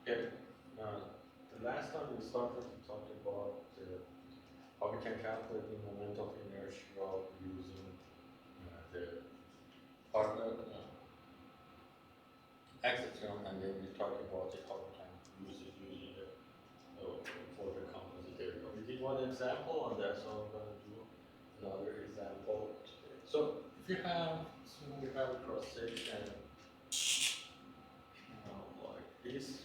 Okay. The last time we started to talk about how we can calculate the moment of inertia using the partner axiom, and then we talked about it, how we can use it using the for the composite area. We did one example on that, so I'm going to do another example today. So if you have, a cross section like this.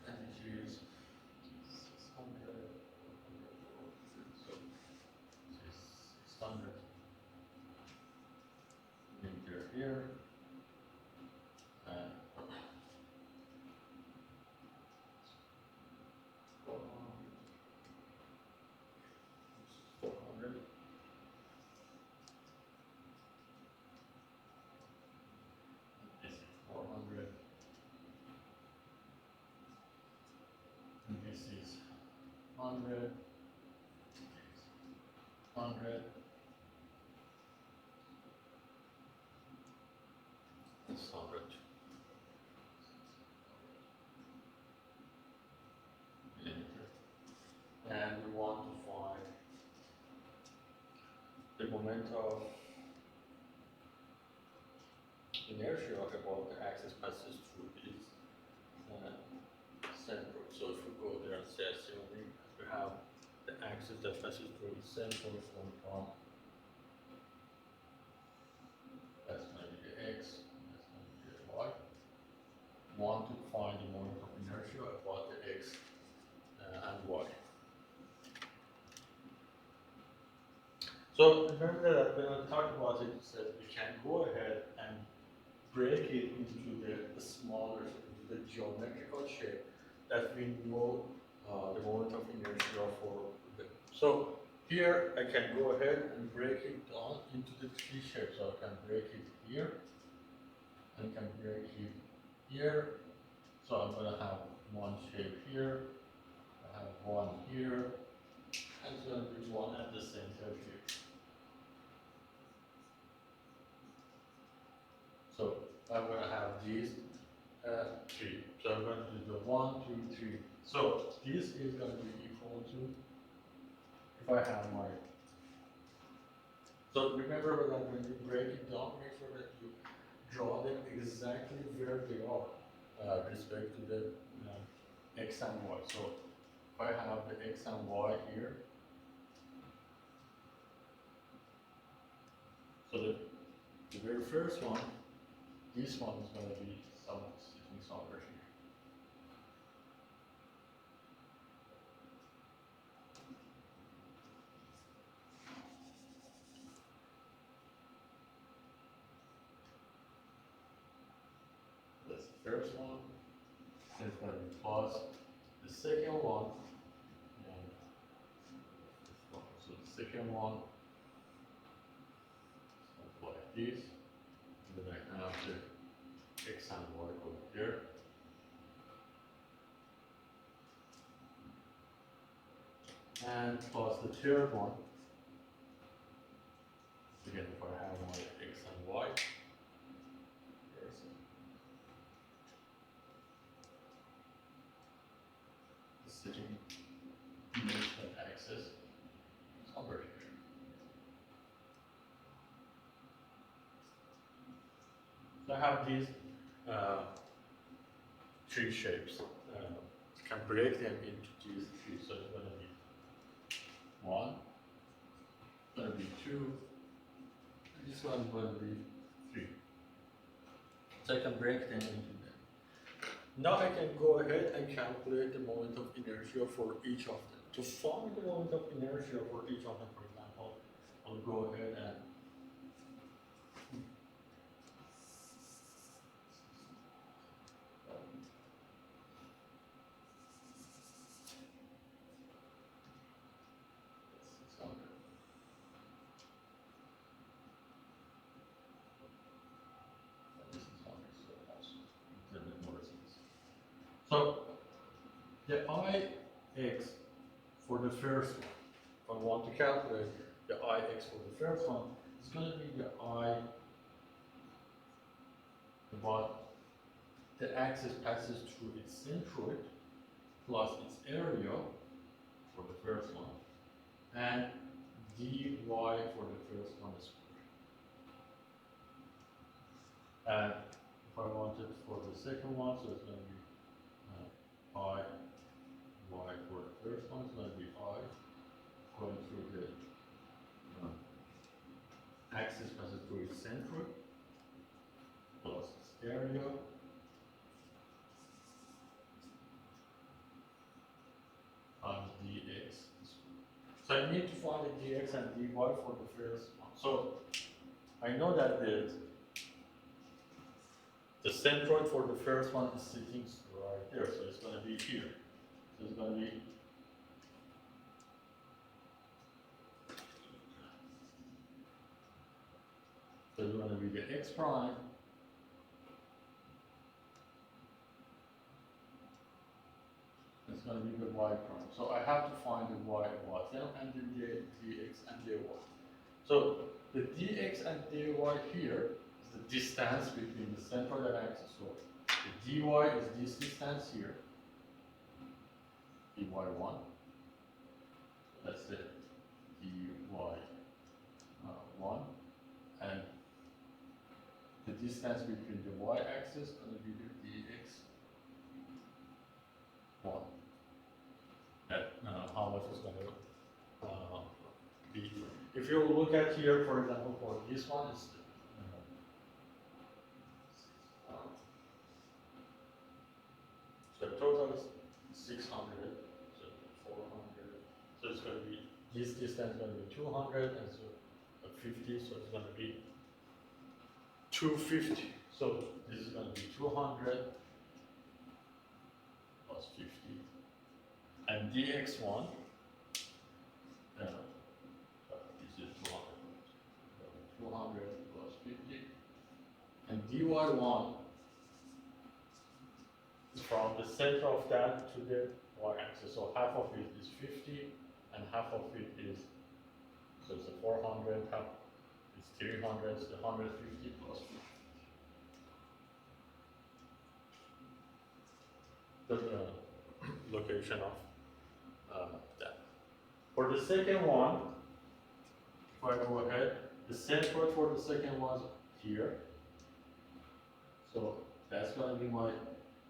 And it is 600, so 600 meter here, and 400. This is 400, and this is 100, 100, this 100 millimeter. And we want to find the moment of inertia about the axis passes through this center. So if we go there and say, assuming we have the axis that passes through its center from that's going to be the x, that's going to be the y. We want to find the moment of inertia about the x and y. So remember that when I talked about it, it said we can go ahead and break it into the smaller, into the geometrical shape that we know the moment of inertia for. So here I can go ahead and break it down into the three shapes. So I can break it here, and I can break it here. So I'm going to have one shape here, I have one here, and it's going to be one at the center here. So I'm going to have these three. So I'm going to do the 1, 2, 3. So this is going to be equal to, if I have my, so remember that when you break it down, make sure that you draw them exactly where they are respect to the x and y. So if I have the x and y here, so the very first one, this one is going to be sitting somewhere here. That's the first one. Then it's going to be plus the second one, and this one. So the second one is like this. And then I have the x and y over here. And plus the third one. Again, if I have my x and y. Sitting beneath that axis somewhere here. So I have these three shapes. You can break them into these three. So it's going to be 1, it's going to be 2, and this one is going to be 3. So I can break them into them. Now I can go ahead and calculate the moment of inertia for each of them. To find the moment of inertia for each of them, for example, I'll go ahead and so the ix for the first one, if I want to calculate the ix for the first one, it's going to be the what the axis passes through its centroid plus its area for the first one, and dy for the first one squared. And if I want it for the second one, so it's going to be y for the first one, it's going to be I going through the axis passes through its centroid plus its area times dx. So I need to find the dx and dy for the first one. So I know that the centroid for the first one is sitting right there, so it's going to be here. So it's going to be the x prime it's going to be the y prime. So I have to find the y what now, and then the dx and dy. So the dx and dy here is the distance between the centroid and axis. So the dy is this distance here, dy1. That's the dy1, and the distance between the y-axis is going to be the dx1. That how much is going to be. If you look at here, for example, for this one, is so total is 600, so 400. So it's going to be this distance is going to be 200, and so 50. So it's going to be 250. So this is going to be 200 plus 50. And dx1, this is 200. 200 plus 50. And dy1 is from the center of that to the y-axis. So half of it is 50, and half of it is, so it's a 400, half is 300, so 150 plus 50. The location of that. For the second one, if I go ahead, the centroid for the second one is here. So that's going to be my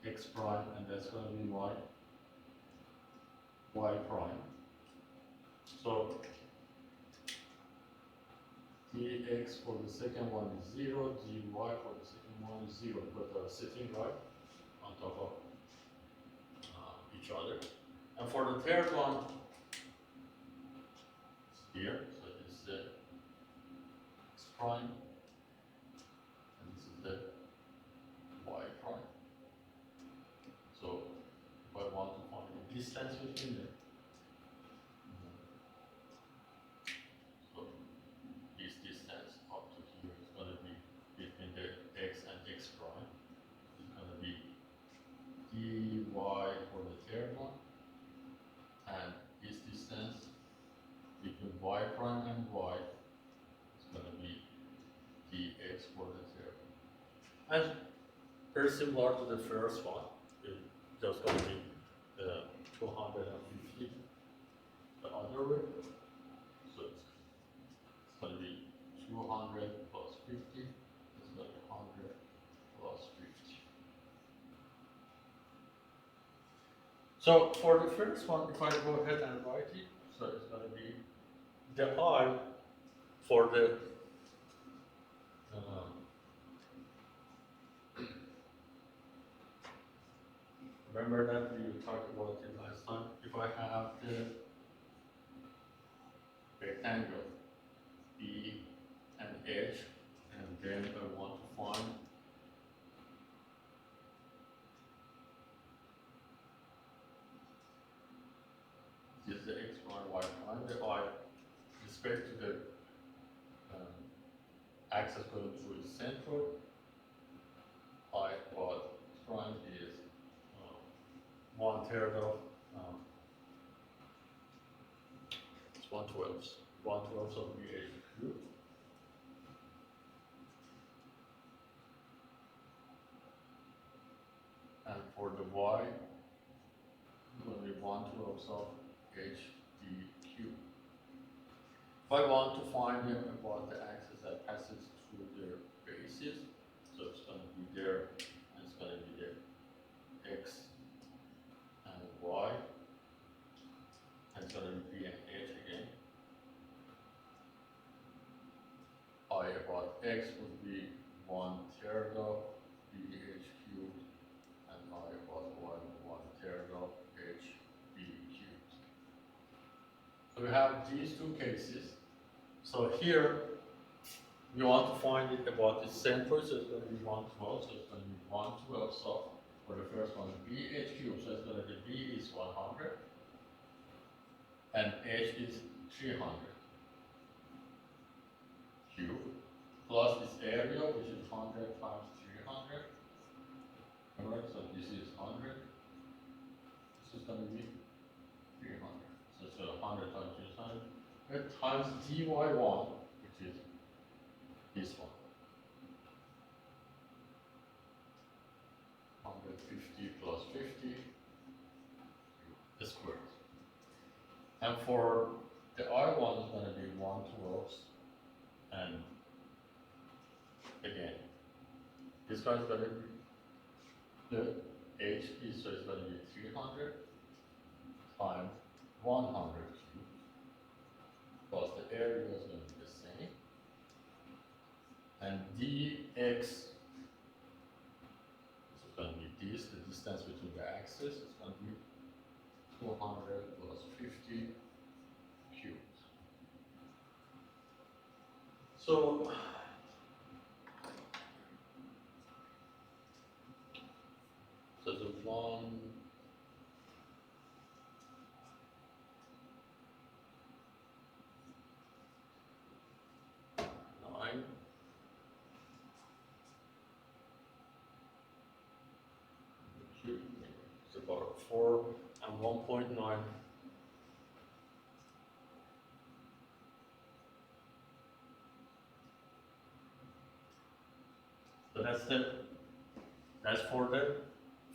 x prime, and that's going to be my y prime. So dx for the second one is 0, dy for the second one is 0, but they're sitting right on top of each other. And for the third one, it's here, so this is the x prime, and this is the y prime. So if I want to find the distance between them, so this distance up to here is going to be between the x and x prime. It's going to be dy for the third one, and this distance between y prime and y is going to be dx for the third one. And very similar to the first one, it's just going to be 250 the other way. So it's going to be 200 plus 50, it's going to be 100 plus 50. So for the first one, if I go ahead and write it, so it's going to be the I for the remember that we talked about it last time. If I have the rectangle B and H, and then I want to find this is the x prime, y prime. The I, respect to the axis going through its centroid. I what prime is 1/3 of It's 1/12. 1/12 of BH cubed. And for the y, it will be 1/12 of HD cubed. If I want to find them about the axis that passes through their bases, so it's going to be there, and it's going to be there, x and y, and it's going to be an h again. I about x would be 1/3 of BH cubed, and I about y 1/3 of HB cubed. So we have these two cases. So here, we want to find it about the center, so it's going to be 1/12, so it's going to be 1/12 of, for the first one, BH cubed, so it's going to be B is 100, and H is 300 cubed, plus its area, which is 100 times 300, alright, so this is 100, this is going to be 300, so it's 100 times 300, times dy1, which is this one. 150 plus 50 squared. And for the I1 is going to be 1/12, and again, this guy is going to be the HB, so it's going to be 300 times 100 cubed, plus the area is going to be the same, and dx is going to be this, the distance between the axes is going to be 200 plus 50 cubed. So the 1, 9, cube, it's about 4 and 1.9. So that's for the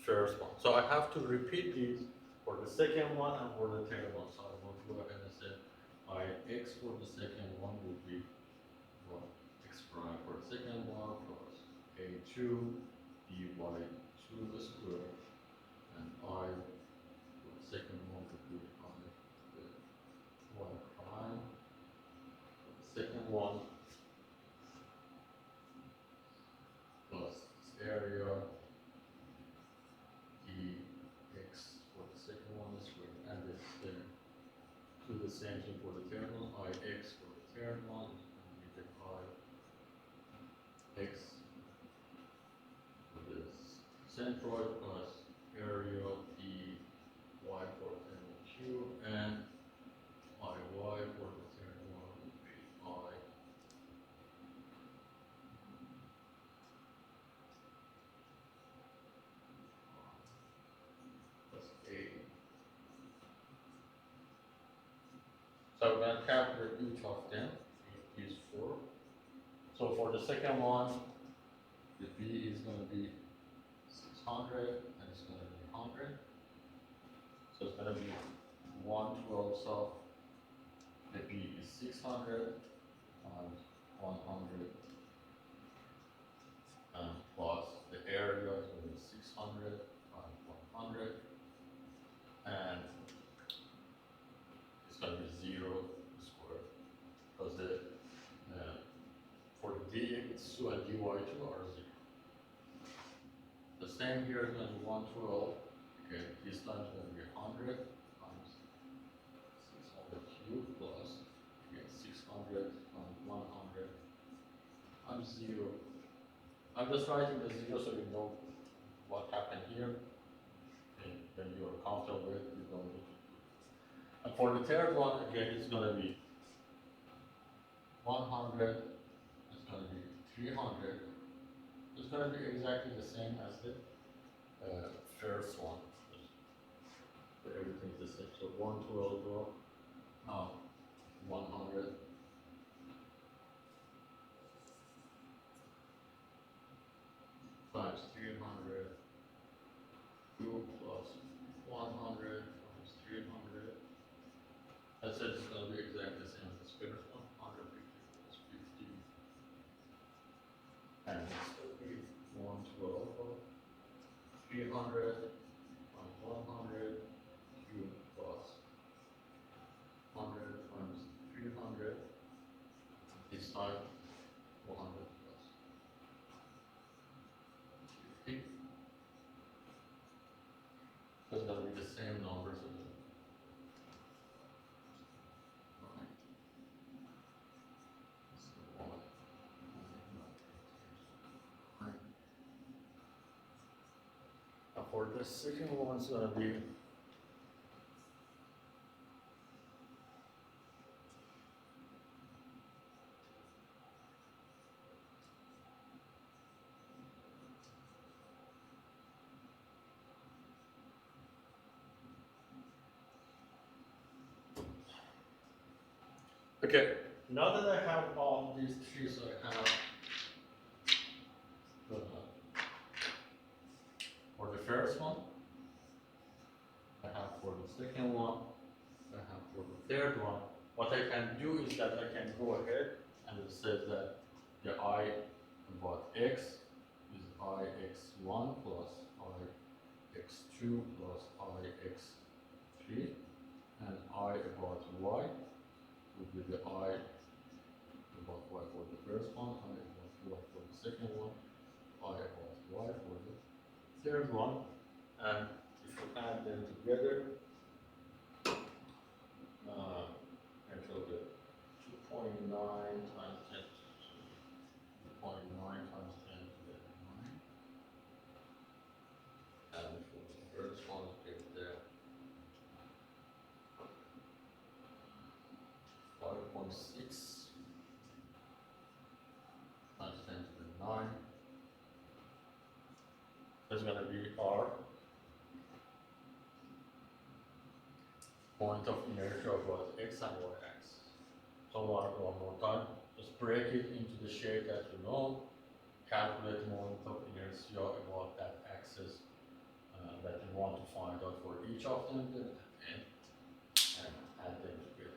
first one. So I have to repeat these for the second one and for the third one. So I will go ahead and say my x for the second one will be 1 x prime for the second one plus a2 dy 2 squared, and I for the second one will be on the y prime for the second one plus area dx for the second one is squared, and it's do the same thing for the third one. Ix for the third one is going to be the ix for the centroid plus area dy for the third one cube, and iy for the third one would be I plus a. So I'm going to calculate each of them. It is 4. So for the second one, the b is going to be 600, and it's going to be 100. So it's going to be 1/12 of the b is 600 times 100, and plus the area is going to be 600 times 100, and it's going to be 0 squared, because for the dx2 and dy2 are 0. The same here is going to be 1/12. Okay, this time is going to be 100 times 600 cubed plus, again, 600 times 100 times 0. I'm just writing the 0 so you know what happened here. And when you are comfortable with it, you don't need to. And for the third one, again, it's going to be 100, it's going to be 300. It's going to be exactly the same as the first one. So everything's the same. So 1/12 of 100 times 300 cube plus 100 times 300. That's it, it's going to be exactly the same as the square root of 150 plus 50. And it's going to be 112 of 300 times 100 cube plus 100 times 300. This time 100 plus 50. So it's going to be the same numbers as the for the second one, it's going to be okay. Now that I have all these three, so I have for the first one, I have for the second one, I have for the third one. What I can do is that I can go ahead and it says that the I about x is ix1 plus ix2 plus ix3, and I about y would be the I about y for the first one, I about y for the second one, I about y for the third one, and if you add them together, actually the 2.9 times 10, 2.9 times 10 to the 9, and for the first one, give the 5.6 times 10 to the 9. That's going to be our point of inertia about x and y-axis. So one more time, just break it into the shape that you know, calculate moment of inertia about that axis that you want to find out for each of them, and add them together.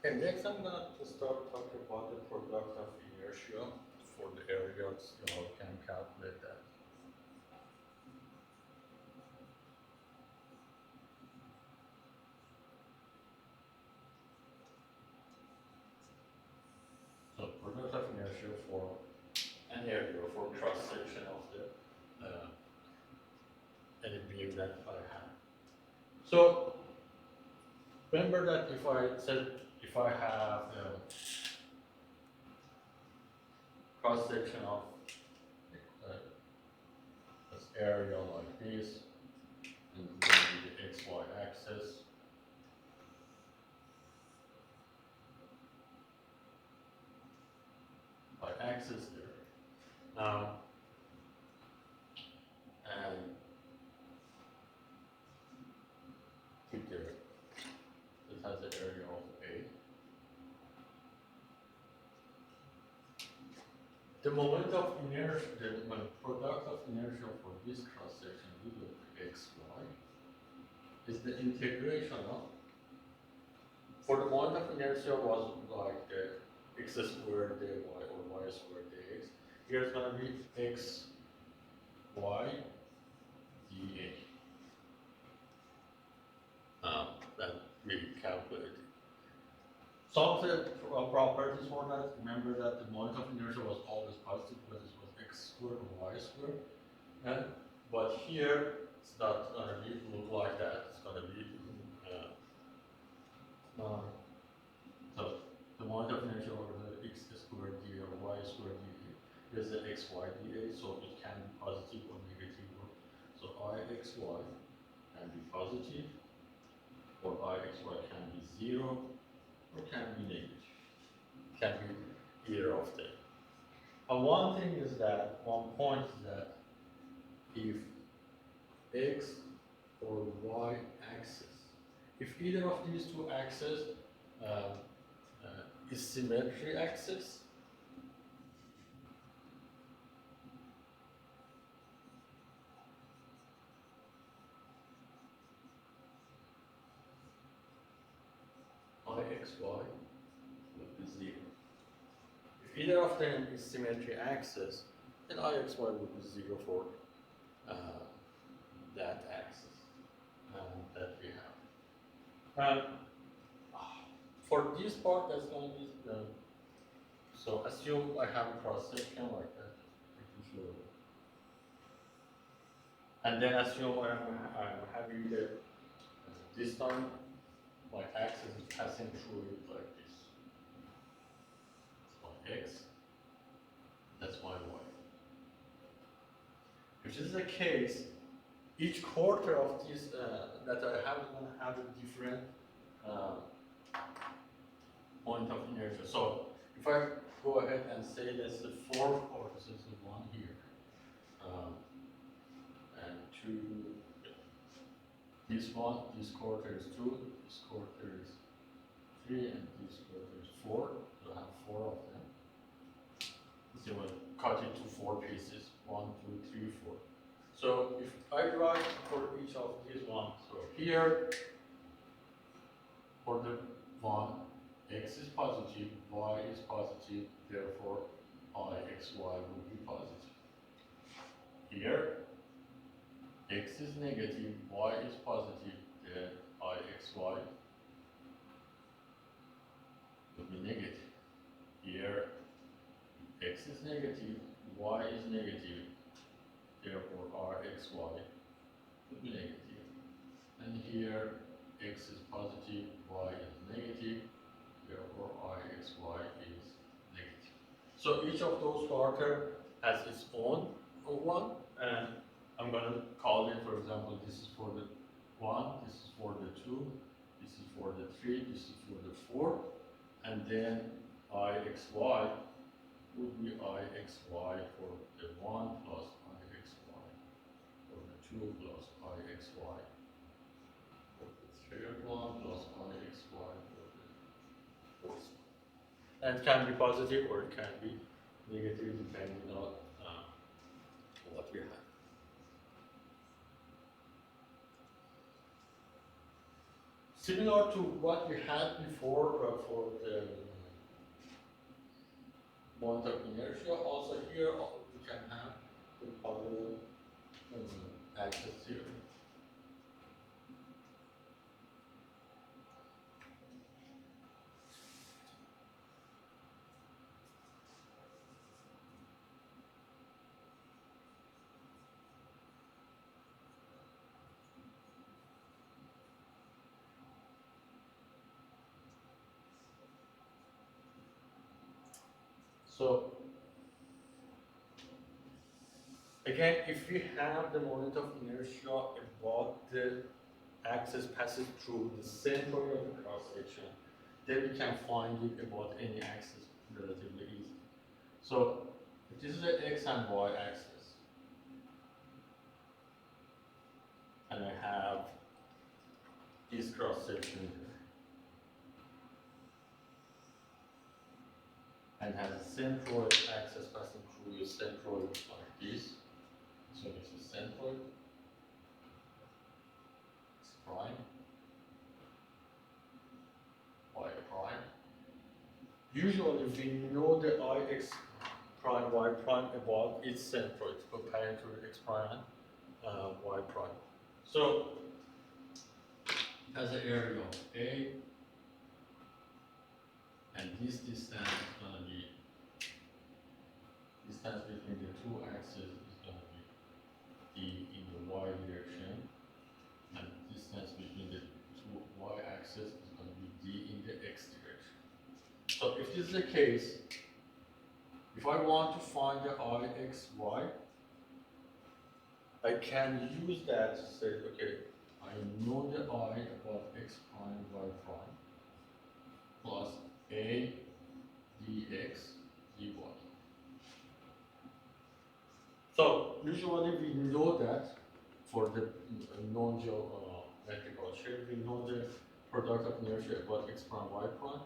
Okay, next I'm gonna start talking about the product of inertia for the areas. You can calculate that. So product of inertia for an area for cross section of the any beam that I have. So remember that if I have a cross section of this area like this, and going to be the xy axis. Axis there. And keep there. This has the area of A. The moment of inertia, the product of inertia for this cross section with xy is the integration of. For the moment of inertia was like the x squared dy or y squared dx. Here's going to be x y dA. That we calculated. Some of the properties for that, remember that the moment of inertia was always positive because it was x squared or y squared. But here, it's not going to look like that. It's going to be, so the moment of inertia over the x squared dA or y squared dA is the xy dA, so it can be positive or negative. So ixy can be positive, or ixy can be 0, or can be negative. It can be either of them. One thing is that, one point is that if x or y axis, if either of these two axes is symmetry axis, ixy will be 0. If either of them is symmetry axis, then ixy will be 0 for that axis that we have. For this part, that's going to be so assume I have a cross section like that, and then assume I'm having the this time my axis is passing through it like this. It's my x, that's my y. If this is the case, each quarter of this that I have is going to have a different point of inertia. So if I go ahead and say that's the 4 quarters, is the one here, and 2, this one, this quarter is 2, this quarter is 3, and this quarter is 4. So I have 4 of them. So we'll cut it to 4 pieces, 1, 2, 3, 4. So if I write for each of these ones, so here, for the one, x is positive, y is positive, therefore ixy will be positive. Here, x is negative, y is positive, then ixy will be negative. Here, x is negative, y is negative, therefore ixy will be negative. And here, x is positive, y is negative, therefore ixy is negative. So each of those quarters has its own one, and I'm going to call it, for example, this is for the 1, this is for the 2, this is for the 3, this is for the 4, and then ixy would be ixy for the 1 plus ixy, for the 2 plus ixy, for the third one plus ixy for the fourth. And it can be positive or it can be negative depending on what we have. Similar to what we had before for the moment of inertia, also here we can have the positive axis theory. So again, if we have the moment of inertia about the axis passes through the center of the cross section, then we can find it about any axis relatively easily. So if this is the x and y axis, and I have this cross section here, and has a centroid axis passing through a centroid like this. So this is centroid, x prime, y prime. Usually we know the ix prime, y prime about its centroid, comparing to x prime and y prime. So it has an area of A, and this distance is going to be, distance between the two axes is going to be d in the y direction, and distance between the two y axes is going to be d in the x direction. So if this is the case, if I want to find the ixy, I can use that to say, okay, I know the I about x prime, y prime, plus a dx dy. So usually we know that for the non-geometrical shape, we know the product of inertia about x prime, y prime,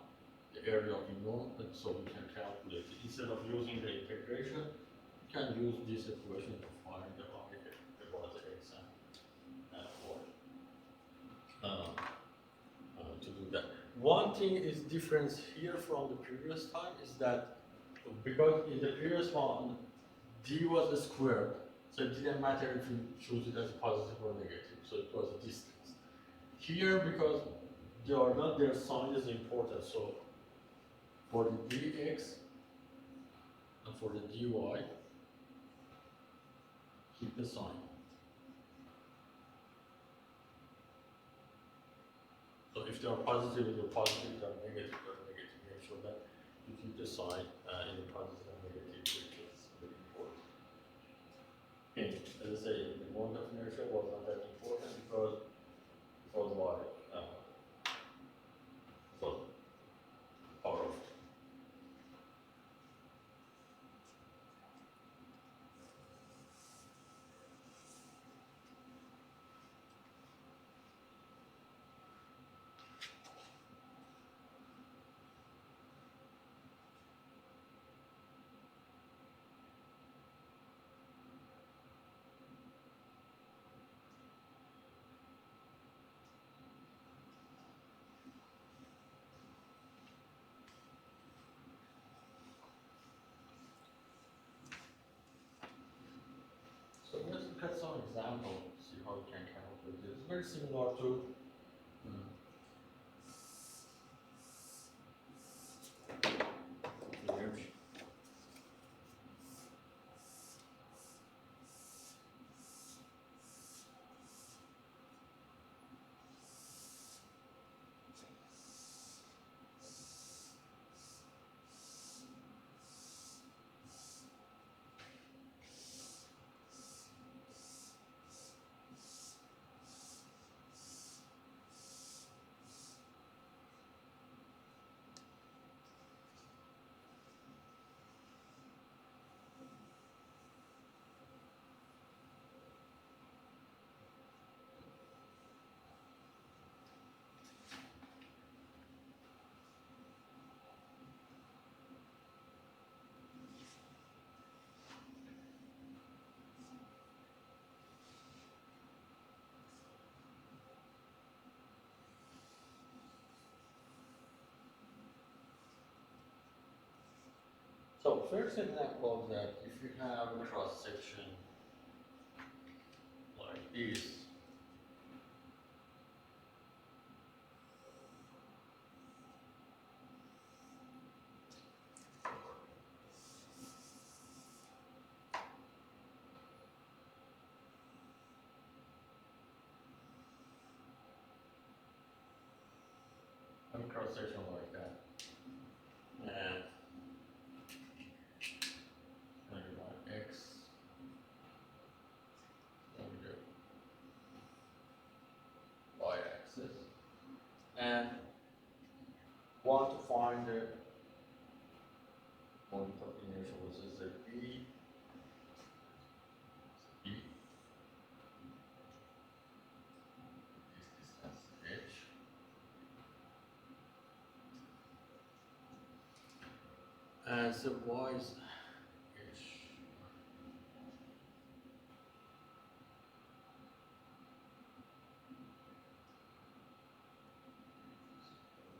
the area we know, and so we can calculate it. Instead of using the integration, we can use this equation to find the I about the x and y to do that. One thing is difference here from the previous time is that because in the previous one, d was a square, so it didn't matter if you choose it as positive or negative, so it was a distance. Here, because they are not, their sign is important, so for the dx and for the dy, keep the sign. So if they are positive, they're positive, if they are negative, they're negative. Make sure that you keep the sign in the positive and negative, which is very important. Okay, as I say, the moment of inertia was not that important because it was like power of. So let's look at some example, see how we can calculate this. It's very similar to inertia. So first example that if you have a cross section like this, a cross section like that, and maybe my x over the y-axis, and want to find the moment of inertia, which is the b, this distance h, and so y is h.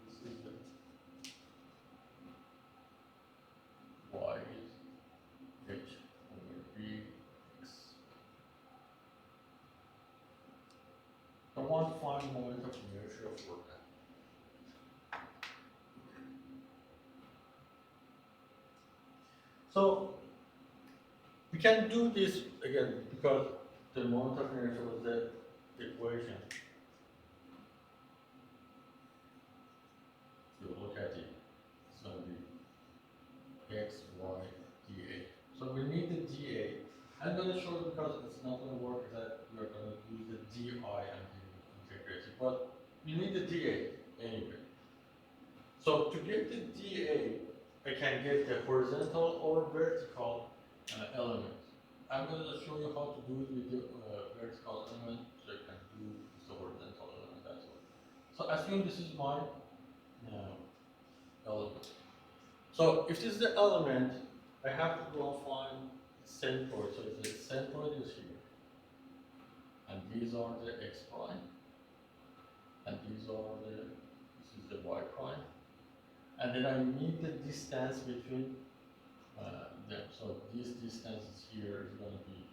This is the y is h over b x. I want to find moment of inertia for that. So we can do this again because the moment of inertia was the equation. If you look at it, it's going to be x, y, dA. So we need the dA. I'm going to show you because it's not going to work that we're going to use the di and integrate it, but we need the dA anyway. So to get the dA, I can get the horizontal or vertical element. I'm going to show you how to do it with the vertical element, so you can do the horizontal element as well. So assume this is my element. So if this is the element, I have to go and find centroid. So the centroid is here, and these are the x prime, and these are this is the y prime, and then I need the distance between them. So this distance here is going to be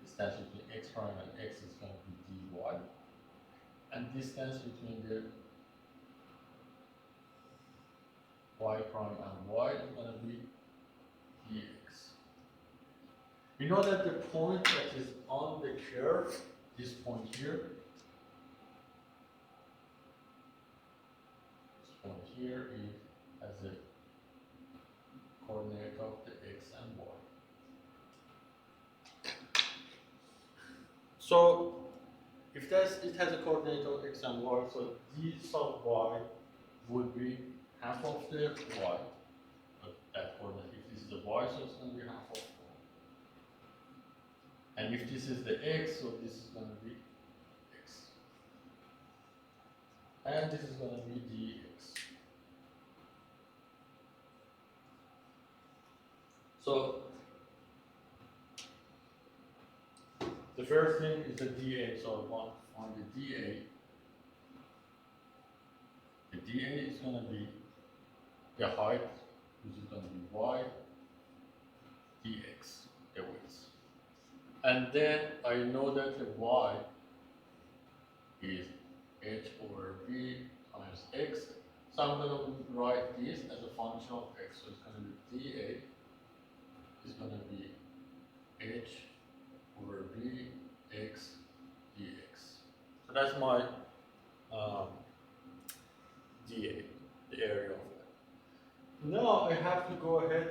distance between x prime and x is going to be dy, and distance between the y prime and y is going to be dx. We know that the point that is on the curve, this point here, this point here is as a coordinate of the x and y. So if it has a coordinate of x and y, so d sub y would be half of the y, but that coordinate. If this is the y, so it's going to be half of y. And if this is the x, so this is going to be x. And this is going to be dx. So the first thing is the dA, so I want to find the dA. The dA is going to be the height, which is going to be y dx, the width. And then I know that the y is h over b times x. So I'm going to write this as a function of x. So it's going to be dA is going to be h over b x dx. So that's my dA, the area of that. Now I have to go ahead.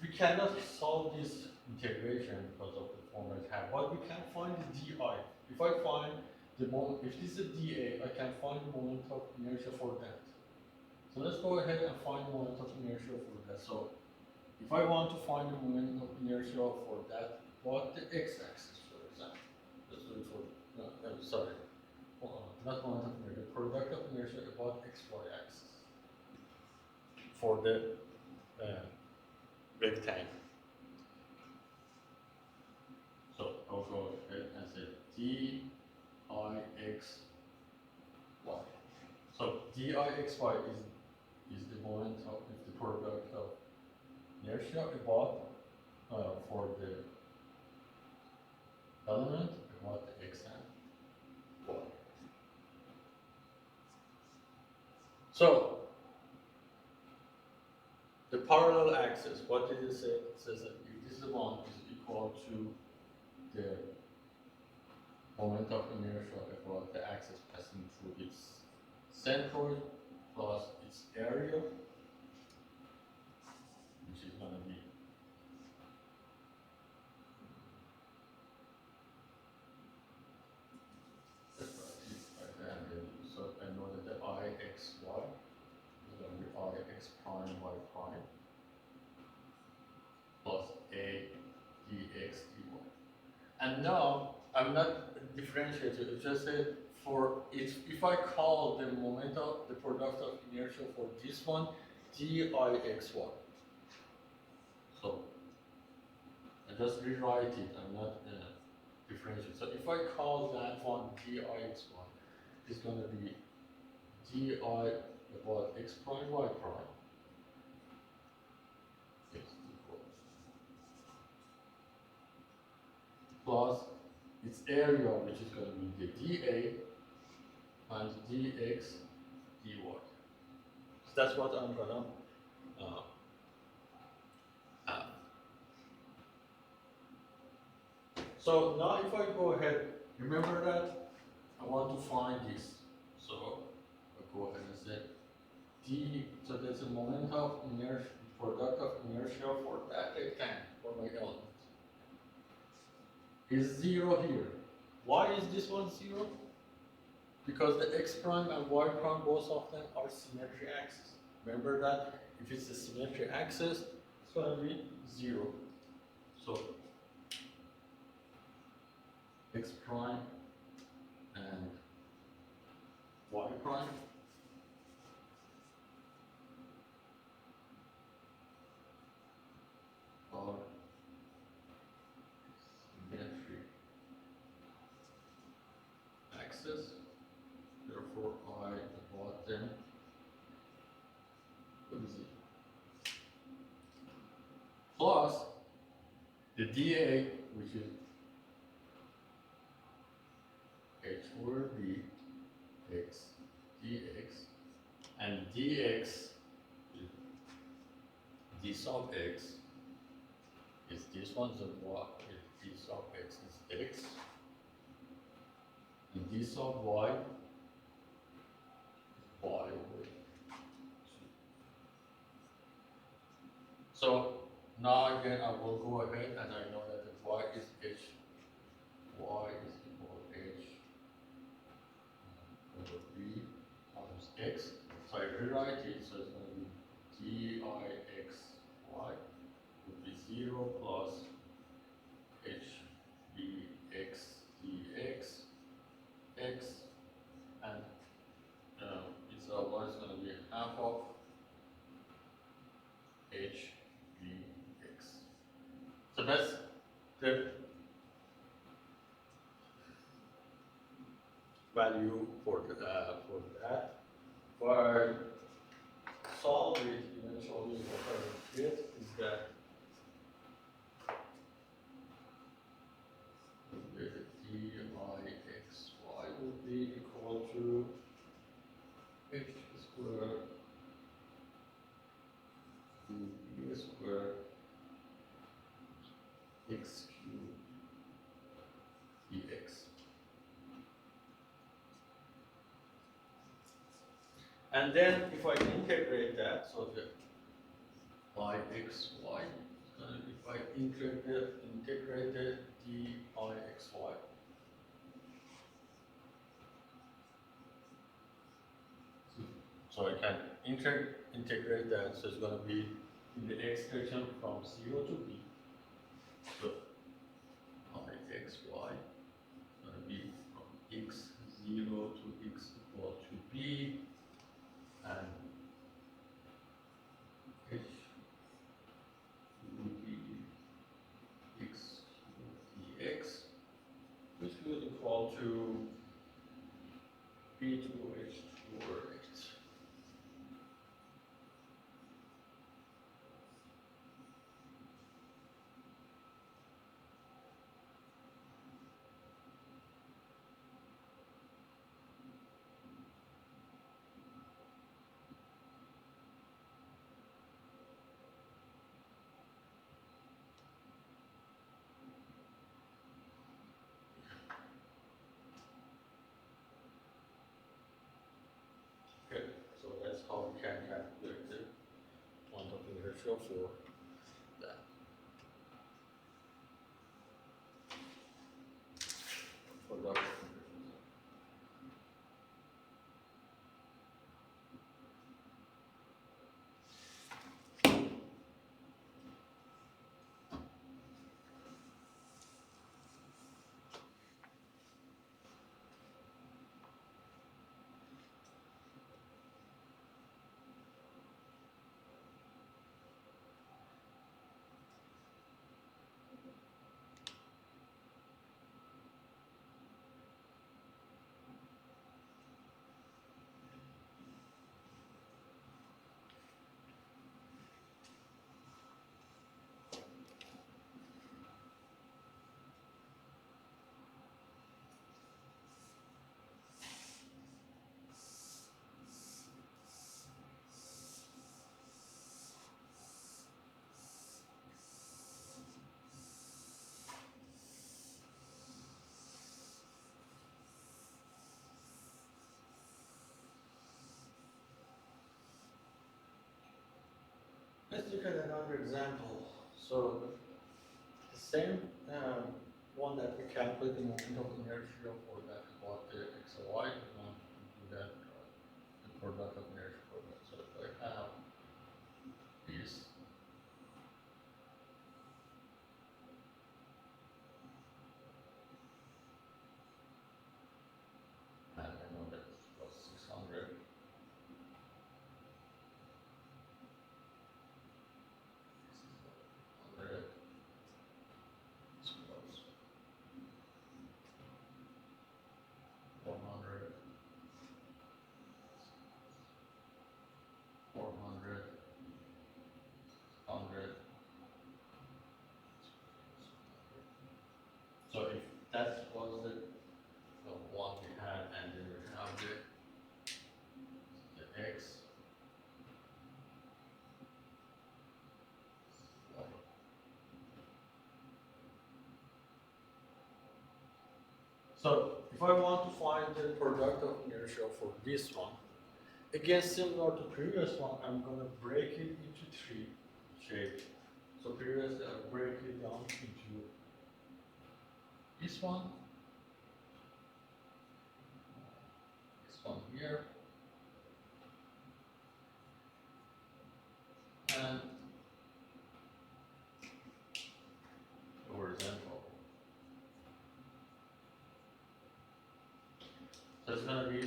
We cannot solve this integration because of the form I have, but we can find the di. If I find the moment, if this is a dA, I can find the moment of inertia for that. So let's go ahead and find the moment of inertia for that. So if I want to find the moment of inertia for that, what the x-axis, for example. Let's do it for, no, sorry, not moment of inertia, product of inertia about xy axis for the rectangle. So I'll go ahead and say d I x y. So d I x y is moment of the product of inertia about for the element about the x and y. So the parallel axis, what did it say? It says that if this one is equal to the moment of inertia about the axis passing through its centroid plus its area, which is going to be so I know that the ixy is going to be ix prime y prime plus a dx dy. And now I'm not differentiating, it just said for it, if I call the moment of the product of inertia for this one dixy. So I just rewrite it, I'm not differentiating. So if I call that one dixy, it's going to be di about x prime y prime is equal plus its area, which is going to be the dA times dx dy. So that's what I'm going to have. So now if I go ahead, remember that I want to find this. So I go ahead and say d, so there's a moment of inertia, product of inertia for that rectangle, for my element, is 0 here. Why is this one 0? Because the x prime and y prime, both of them are symmetry axis. Remember that if it's a symmetry axis, it's going to be 0. So x prime and y prime are symmetry axis. Therefore, I about them is 0. Plus the dA, which is h over b x dx, and dx is d sub x is this one, so what is d sub x is x, and d sub y is y over 2. So now again I will go ahead and I know that the y is h, y is equal to h over b times x. So I rewrite it, so it's going to be dixy would be 0 plus h dx dx x, and it's always going to be half of h dx. So that's the value for that. What I solve it eventually, what I get is that the dixy would be equal to h squared to b squared x cubed dx. And then if I integrate that, so the ixy, if I integrate the dixy, so I can integrate that, so it's going to be in the x direction from 0 to b. So ixy is going to be from x0 to x equal to b, and h will be x dx, which will equal to b to h over x. inertia for that. Product. Let's look at another example. So the same one that we calculate the moment of inertia for that about the x and y, we want to do that the product of inertia for that. So if I have this, and I know that it was 600. This was 400, 400, 100. So if that was the one we had, and then we have the x, y. So if I want to find the product of inertia for this one, again similar to previous one, I'm going to break it into three shapes. So previously I break it down into this one here, and horizontal. So it's going to be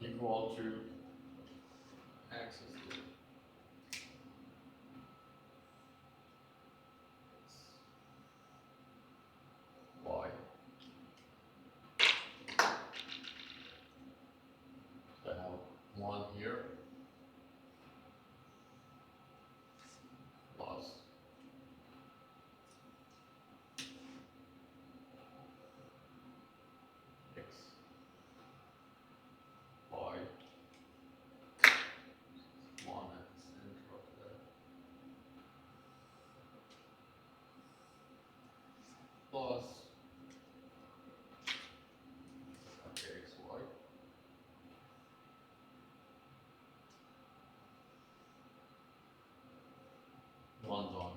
equal to axis y. So I have one here plus x, y, one at the center of that, plus x, y. One's on.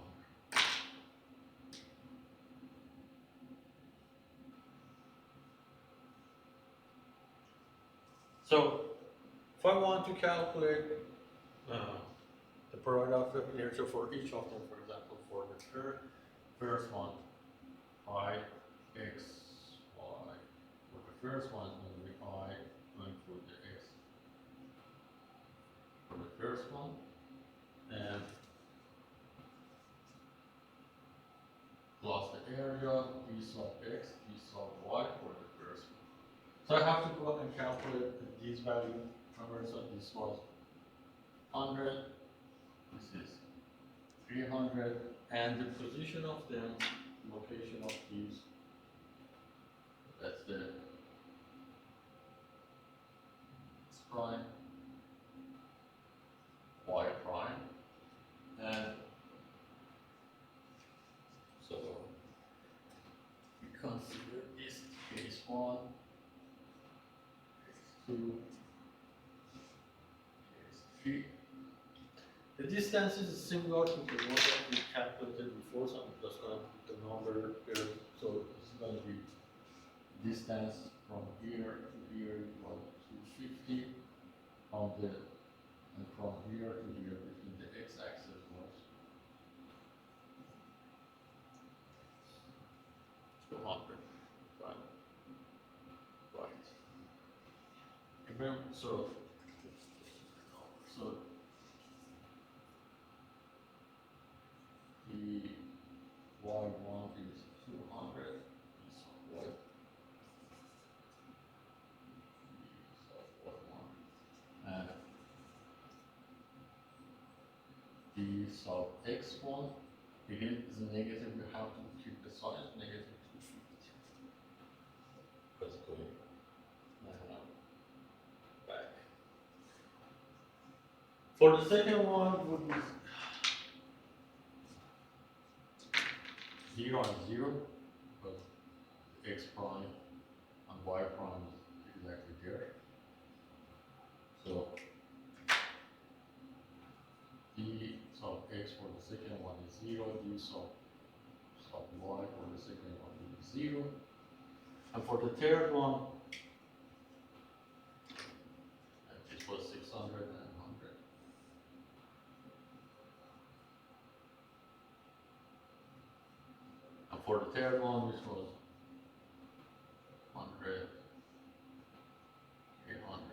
So if I want to calculate the product of inertia for each of them, for example, for the first one, I, x, y. For the first one, it's going to be I going for the x for the first one, and plus the area d sub x, d sub y for the first one. So I have to go and calculate these values. Remember, so this was 100, this is 300, and the position of them, location of these, that's the x prime, y prime, and so we consider this case 1, case 2, case 3, distance is similar to the one that we calculated before, so I'm just gonna put the number here. So it's gonna be distance from here to here equal to 250 on the, and from here to here between the x-axis was 200. Right. Remember, so the y1 is 200, so y and the sub x1 again is negative. You have to keep the sign negative 250. Let's go back. For the second one would be 0 and 0, but x prime and y prime is exactly there. So d sub x for the second one is 0, d sub y for the second one is 0. And for the third one, this was 600 and 100. And for the third one, which was 100, 800.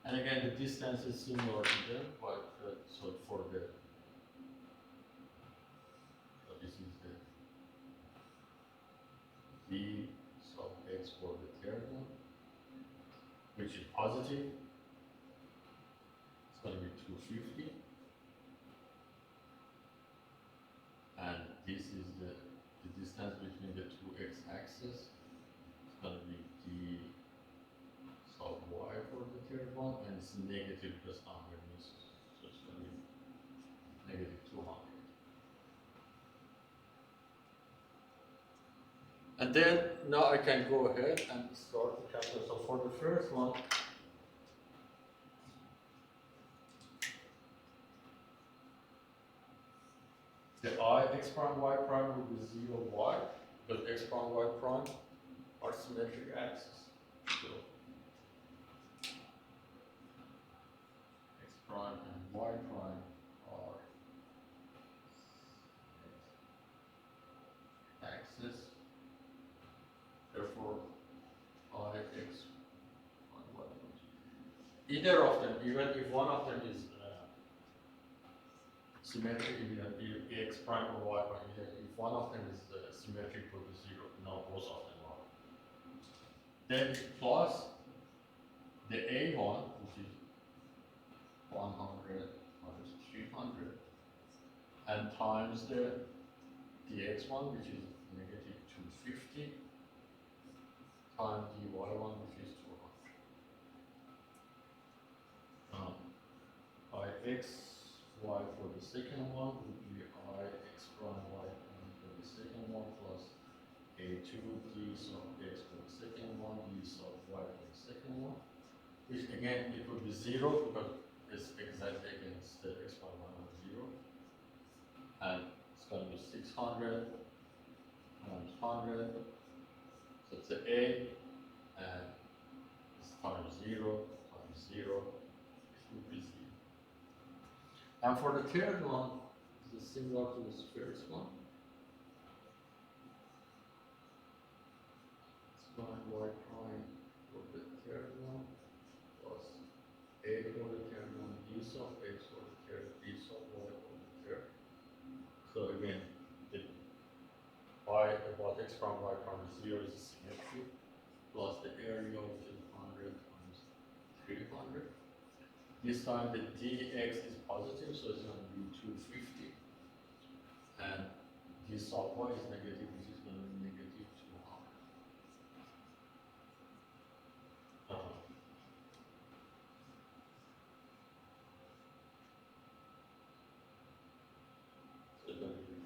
And again, the distance is similar to them, but so for the, so this is the d sub x for the third one, which is positive. It's going to be 250, and this is the distance between the two x-axes. It's going to be d sub y for the third one, and it's negative just underneath, so it's going to be negative 200. And then now I can go ahead and start the calculation. So for the first one, the I x prime y prime will be 0 y, because x prime y prime are symmetric axes. So x prime and y prime are axes. Therefore, I x prime y prime. Either of them, even if one of them is symmetric, if x prime or y prime, if one of them is symmetric to the 0, no, both of them are. Then plus the a1, which is 100 minus 300, and times the dx1, which is negative 250, times dy1, which is 200. I x y for the second one would be I x prime y prime for the second one plus a2 d sub x for the second one, d sub y for the second one, which again it would be 0 because it's exactly against the x prime y is 0, and it's going to be 600 times 100, so it's the a, and it's times 0 times 0, it would be 0. And for the third one, it's similar to this first one. It's prime y prime for the third one, plus a for the third one, d sub x for the third, d sub y for the third. So again, the y about x prime y prime 0 is symmetry, plus the area which is 100 times 300. This time the dx is positive, so it's going to be 250. And this alpha is negative, which is going to be negative 200. So it's going to be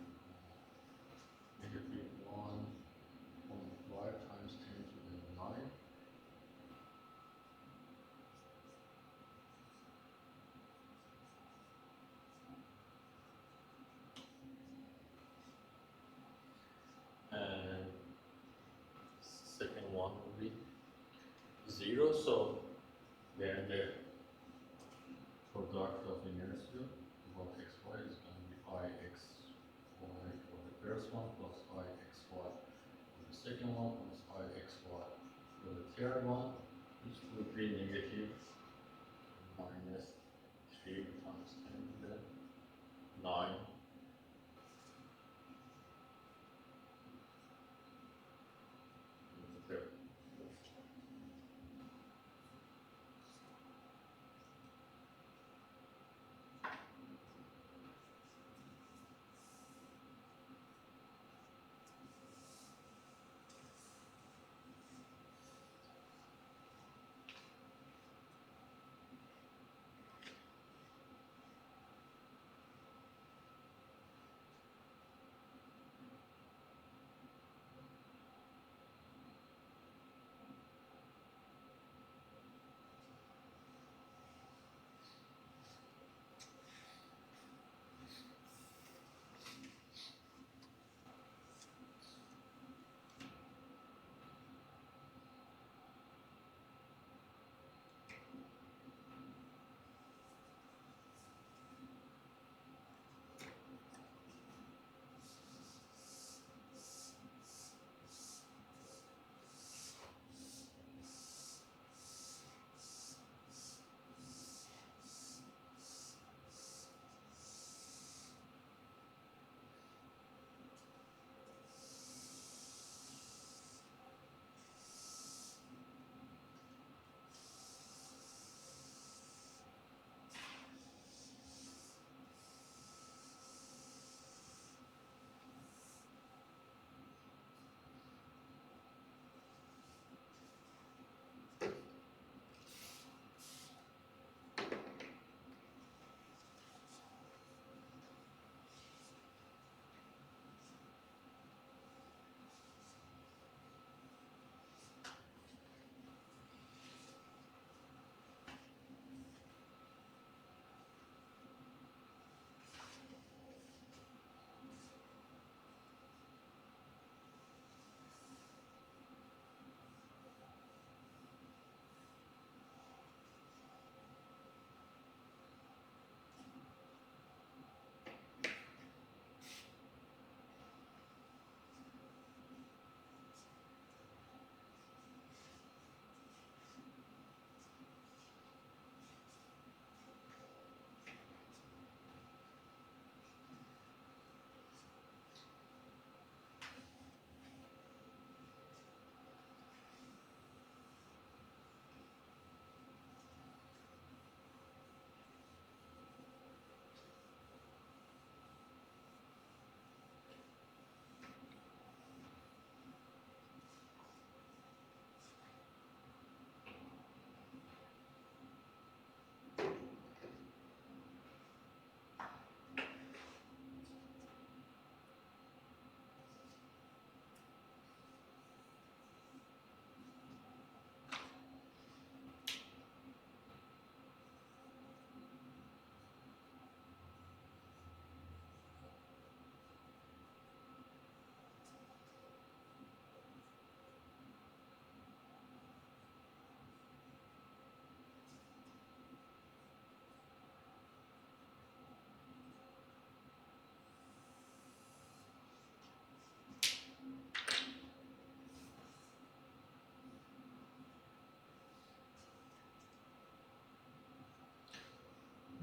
negative 1.5 times 10 to the 9. And second one will be 0. So then the product of inertia about xy is going to be ixy for the first one plus ixy for the second one plus ixy for the third one, which would be negative minus 3 times 10 to the 9.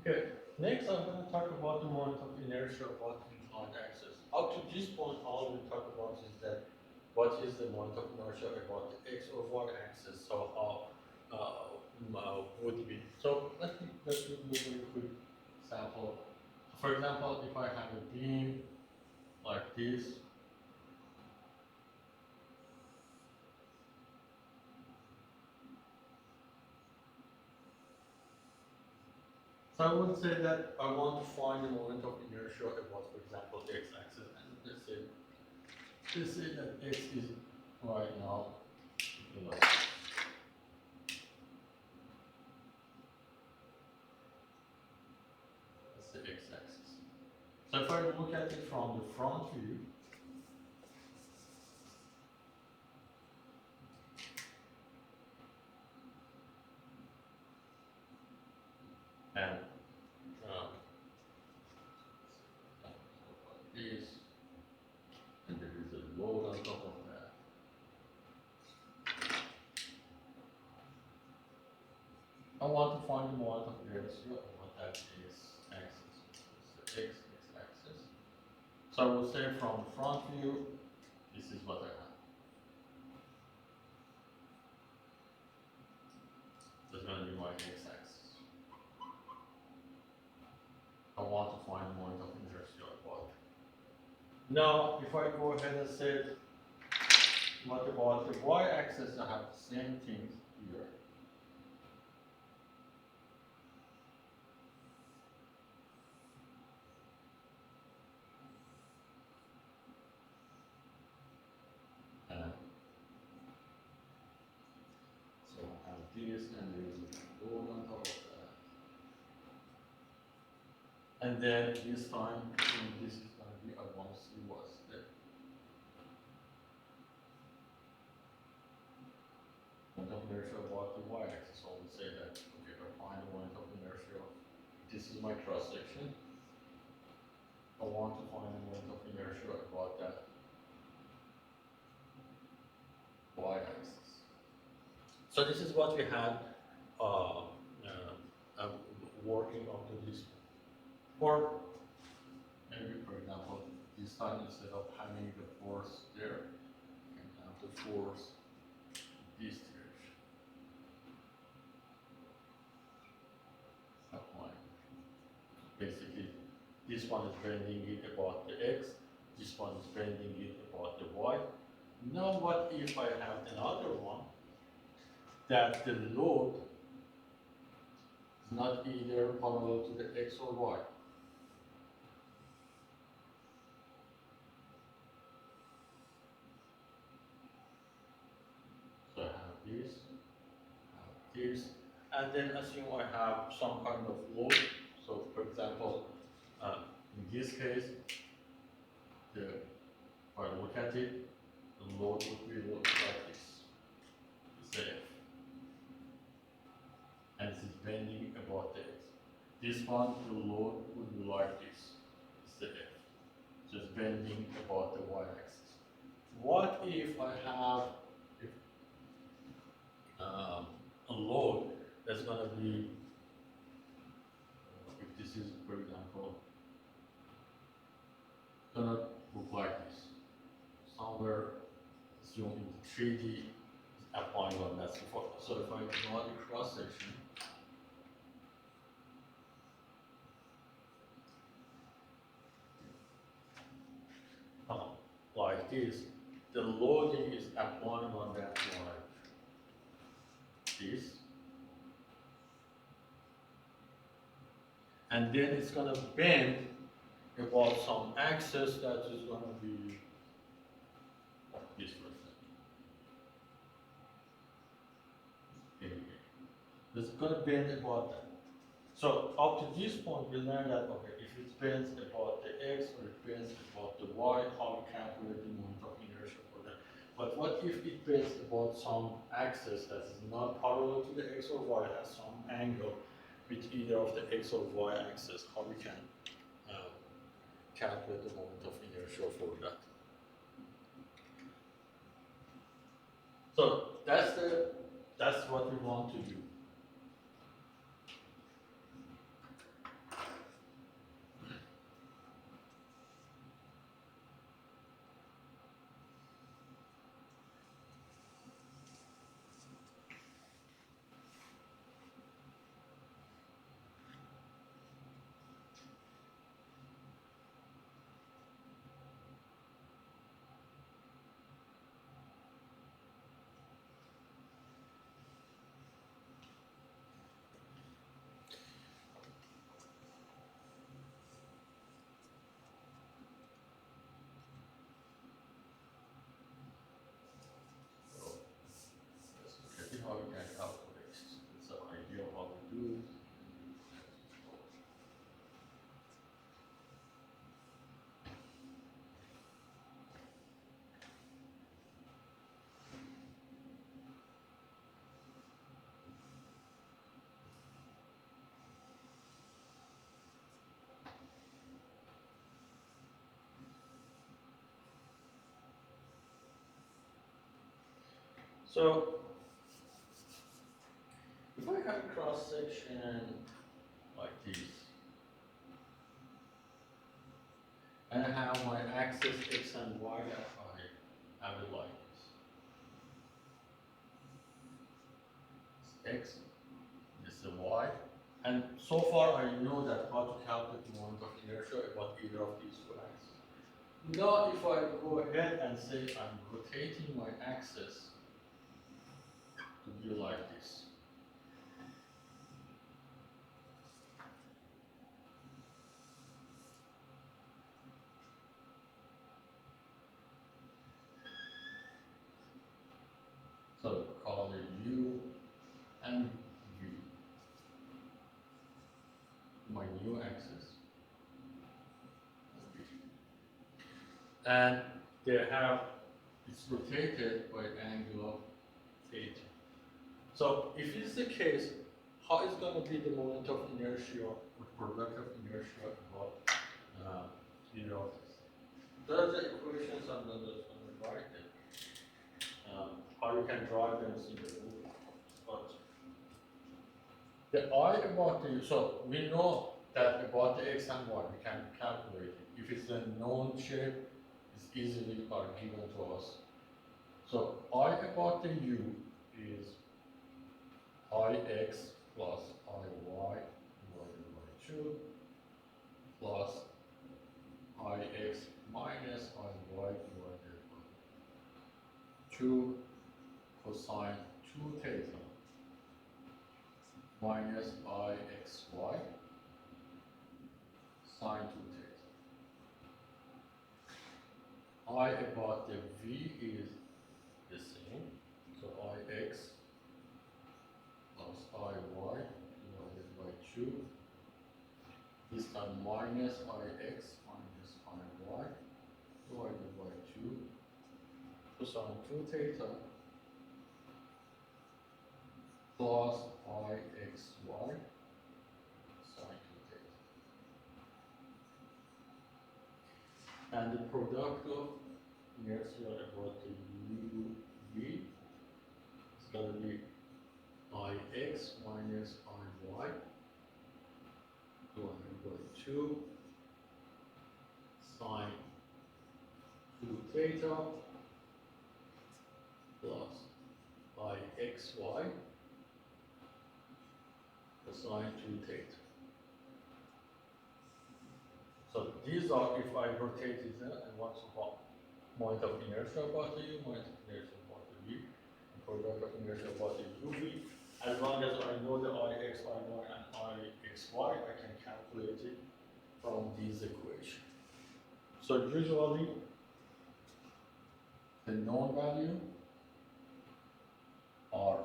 Okay, next I'm going to talk about the moment of inertia about inclined axis. Up to this point, all we talk about is that what is the moment of inertia about the x or y axis. So how would be. So let me do a very quick example. For example, if I have a beam like this, so I would say that I want to find the moment of inertia about, for example, the x-axis, and let's say that x is right now, you know, that's the x-axis. So if I look at it from the front view, and um, like this, and there is a load on top of that. I want to find the moment of inertia of what that is axis, which is the x-axis. So I will say from the front view, this is what I have. That's going to be my x-axis. I want to find the moment of inertia about it. Now, if I go ahead and say, what about the y-axis? I have the same thing here. And so I have this, and there is a load on top of that. And then this time, this is going to be, I want to see what's there. Moment of inertia about the y-axis. So I would say that, okay, I find the moment of inertia. This is my cross section. I want to find the moment of inertia about that y-axis. So this is what we had working up to this point. Or maybe, for example, this time instead of having the force there, you can have the force this direction. Applying. Basically, this one is bending it about the x, this one is bending it about the y. Now what if I have another one that the load is not either parallel to the x or y? So I have this, and then assume I have some kind of load. So for example, in this case, if I look at it, the load would be look like this. It's F. And this is bending about the x. This one, the load would be like this. It's the F. Just bending about the y-axis. What if I have a load that's going to be, if this is, for example, going to look like this. Somewhere, assume in 3D is applying on that support. So if I draw the cross section, like this, the loading is applying on that like this. And then it's going to bend about some axis that is going to be this, for example. It's going to bend about that. So up to this point, we learned that, okay, if it bends about the x or it bends about the y, how we calculate the moment of inertia for that. But what if it bends about some axis that is not parallel to the x or y, has some angle with either of the x or y axis, how we can calculate the moment of inertia for that. So that's what we want to do. So if I have a cross section like this, and I have my axis x and y that I have it like this. X, this is y. And so far I know that how to calculate the moment of inertia about either of these two axes. Now if I go ahead and say I'm rotating my axis to be like this. So call it U and V. My new axis. And they have, it's rotated by angle of theta. So if it's the case, how is going to be the moment of inertia or product of inertia about either of this? Those are the equations I'm going to write them. How you can drive them in the movie. But the I about the, so we know that about the x and y, we can calculate it. If it's a known shape, it's easily given to us. So I about the u is ix plus iy divided by 2 plus ix minus iy divided by 2 cosine 2 theta minus ixy sine 2 theta. I about the v is the same, so ix plus iy divided by 2, this time minus ix minus iy divided by 2 cosine 2 theta plus ixy sine 2 theta. And the product of inertia about the uv is going to be ix minus iy divided by 2 sine 2 theta plus ixy cosine 2 theta. So these are, if I rotate it and what's about moment of inertia about the u, moment of inertia about the v, and product of inertia about the uv. As long as I know the ix, iy, and ixy, I can calculate it from these equations. So usually the known value are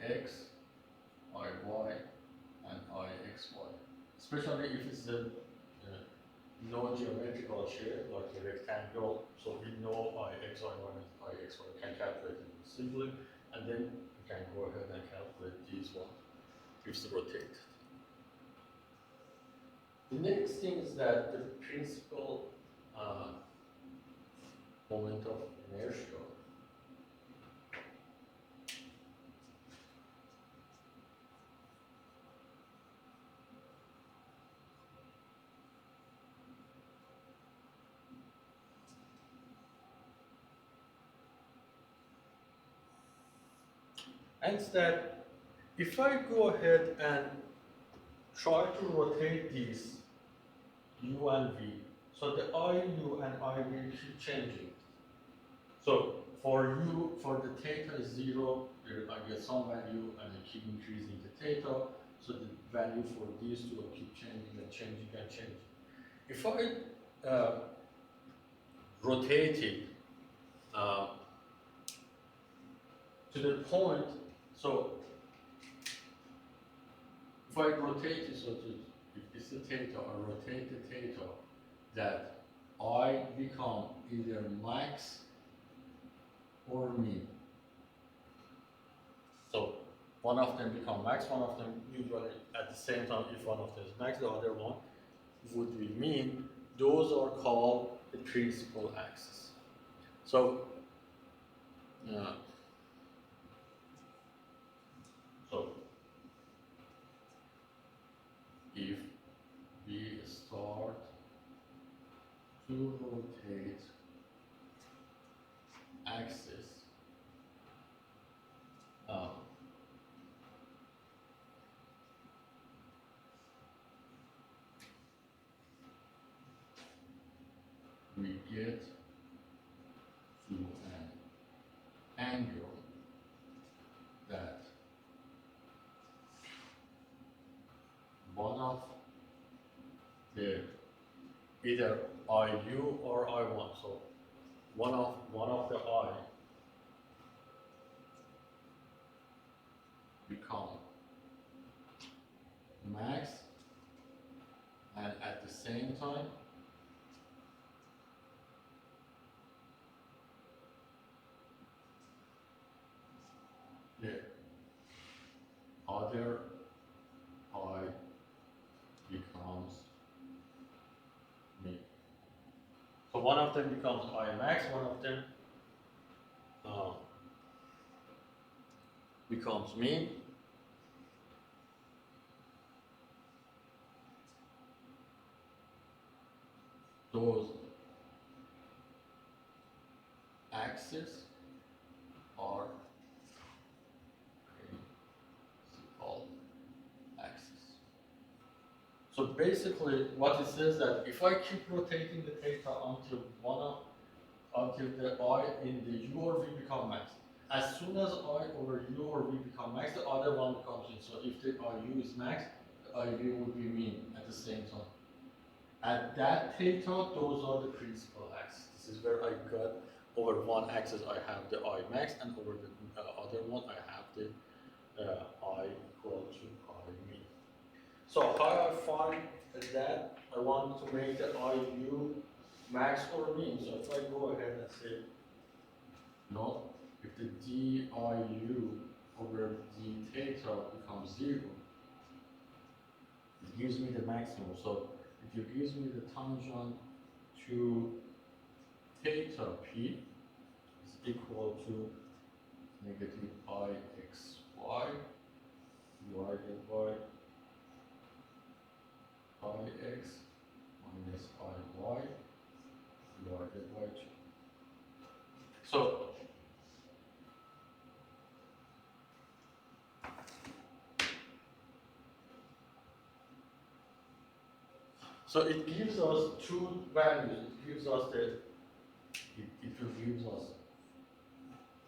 ix, iy, and ixy. Especially if it's a non-geometrical shape like a rectangle, so we know ix, iy, and ixy can calculate it simply, and then we can go ahead and calculate these ones if it's rotated. The next thing is that the principal moment of inertia and that if I go ahead and try to rotate these u and v, so the iu and iv keep changing. So for u, for the theta is 0, I get some value and I keep increasing the theta, so the value for these two will keep changing and changing and changing. If I rotate it to the point, so if I rotate it, so if it's the theta, I rotate the theta, that I become either max or mean. So one of them become max, one of them usually at the same time, if one of them is max, the other one would be mean. Those are called the principal axis. So if we start to rotate axis, we get to an angle that one of the either IU or I1. So one of the I become max, and at the same time the other I becomes me. So one of them becomes I max, one of them becomes me. Those axes are called axis. So basically, what it says that if I keep rotating the theta until the I in the U or V become max, as soon as I over U or V become max, the other one comes in. So if the IU is max, the IV would be mean at the same time. At that theta, those are the principal axes. This is where I got over one axis I have the I max, and over the other one I have the I equal to I mean. So how I find that I want to make the IU max or mean. So if I go ahead and say, no, if the DIU over d theta becomes 0, it gives me the maximum. So if it gives me the tangent to theta p is equal to negative IXY divided by IX minus IY divided by 2. So it gives us two values. It gives us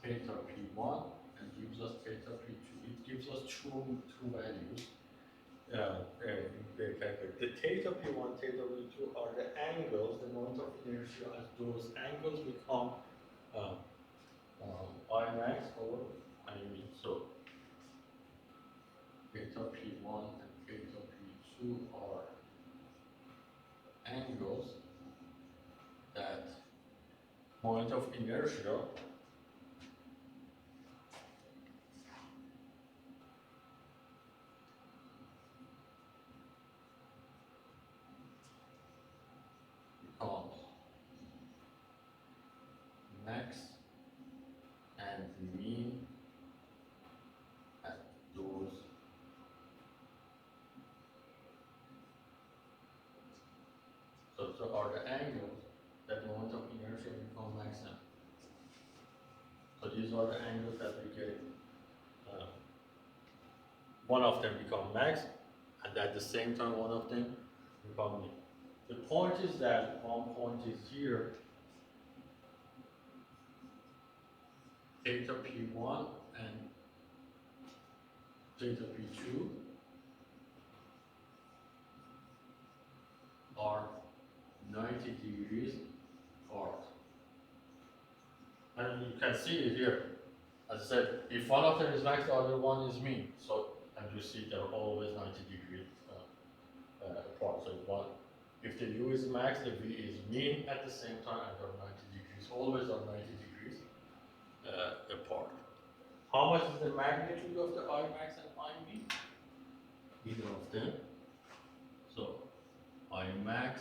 theta p1 and gives us theta p2. It gives us two values. The theta p1, theta p2 are the angles, the moment of inertia, as those angles become I max over I mean. So theta p1 and theta p2 are angles that point of inertia becomes max and mean at those so are the angles that the moment of inertia become maximum. So these are the angles that we get. One of them become max, and at the same time one of them become mean. The point is that one point is here, theta p1 and theta p2 are 90 degrees apart. And you can see it here. As I said, if one of them is max, the other one is mean. So, and you see they're always 90 degrees apart. So if the U is max, the V is mean at the same time, and they're 90 degrees. Always are 90 degrees apart. How much is the magnitude of the I max and I mean? Either of them. So I max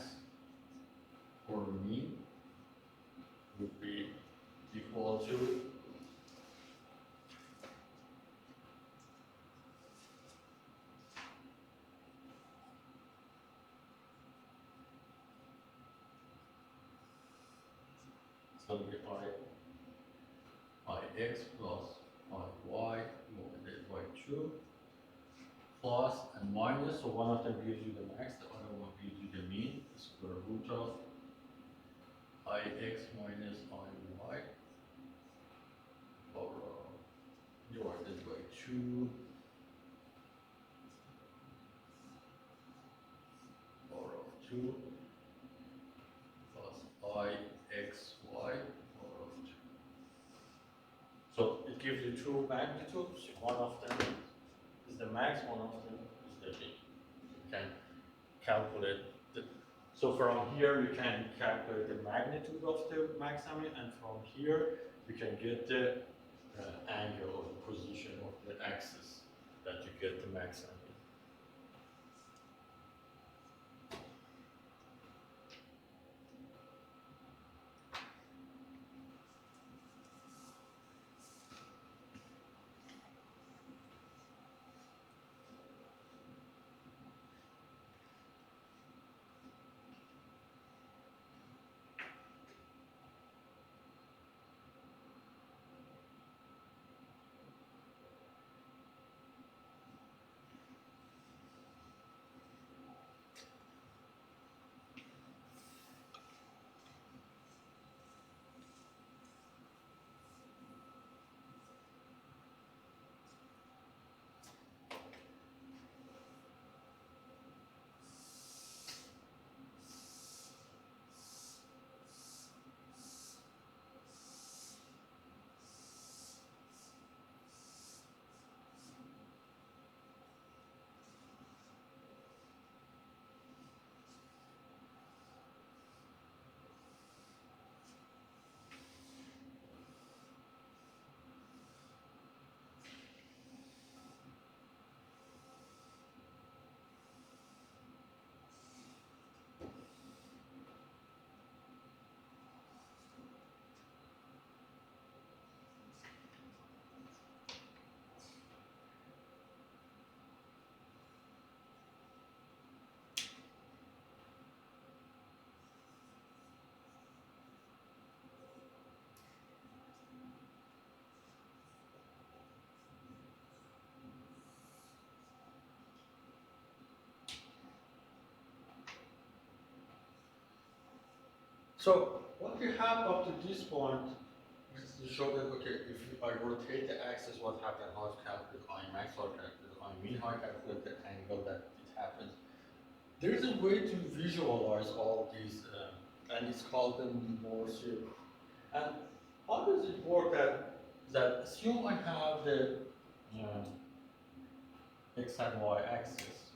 or mean would be equal to So we ix plus y divided by 2 plus and minus, so one of them gives you the max, the other one gives you the mean, the square root of ix minus iy divided by 2 power of 2 plus ixy power of 2. So it gives you two magnitudes, one of them is the max, one of them is the mean. You can calculate the, so from here you can calculate the magnitude of the max and mean, and from here you can get the angle or the position of the axis that you get the max and mean. So what we have up to this point is to show that, okay, if I rotate the axis, what happens, how to calculate I max, how to calculate I mean, how to calculate the angle that it happens. There is a way to visualize all these, and it's called the Mohr theorem. And how does it work that assume I have the x and y axis.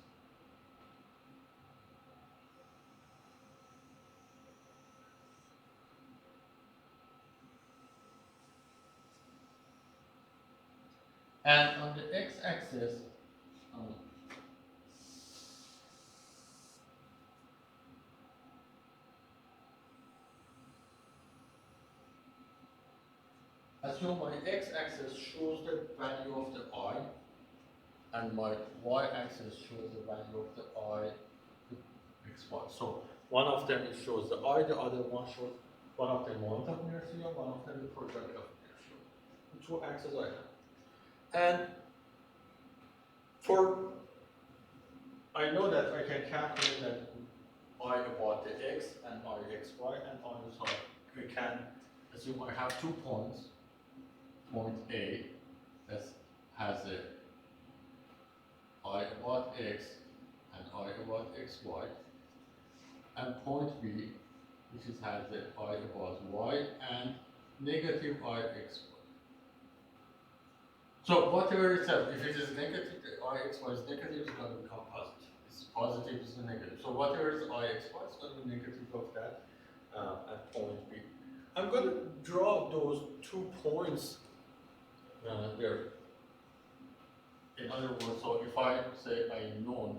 And on the x-axis, assume my x-axis shows the value of the I, and my y-axis shows the value of the I, xy. So one of them it shows the I, the other one shows one of them moment of inertia, one of them the project of inertia. The two axes I have. And I know that I can calculate that I about the x and I xy, and also we can assume I have 2 points. Point A that has a I about x and I about xy, and point B which has the I about y and negative I xy. So whatever it says, if it is negative, the I xy is negative, it's going to become positive. It's positive, it's negative. So whatever is I xy is going to be negative of that at point B. I'm going to draw those 2 points there. In other words, so if I say I known,